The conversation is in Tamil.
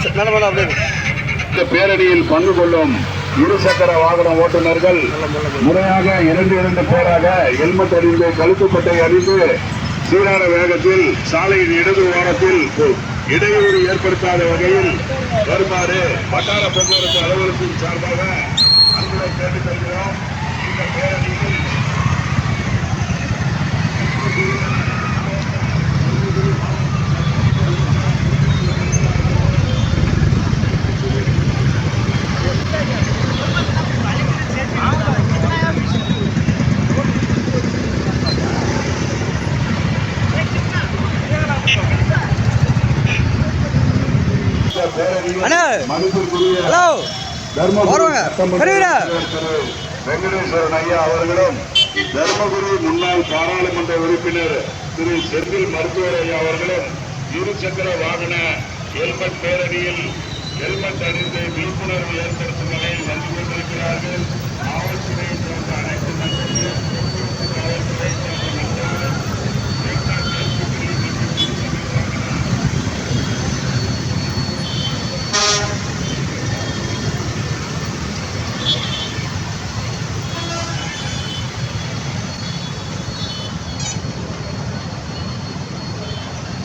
இந்த பேரணியில் பங்கு கொள்ளும் இருசக்கர வாகன ஓட்டுநர்கள் முறையாக 2 பேராக ஹெல்மெட் அணிந்து கழுத்துப்பட்டை அணிந்து சீரான வேகத்தில் சாலையின் இடது ஓரத்தில் இடையூறு ஏற்படுத்தாத வகையில் வருமாறு வட்டார போக்குவரத்து அலுவலகத்தின் சார்பாக அன்புடன் கேட்டுக் கொள்கிறோம். இந்த பேரணியில் வெங்கடேஸ்வரன் ஐயா அவர்களும் தர்மபுரி முன்னாள் பாராளுமன்ற உறுப்பினர் திரு செந்தில் மருத்துவர் ஐயா அவர்களும் இருசக்கர வாகன ஹெல்மெட் பேரணியில் ஹெல்மெட் அணிந்து விழிப்புணர்வு ஏற்படுத்தும் வகையில் வந்து கொண்டிருக்கிறார்.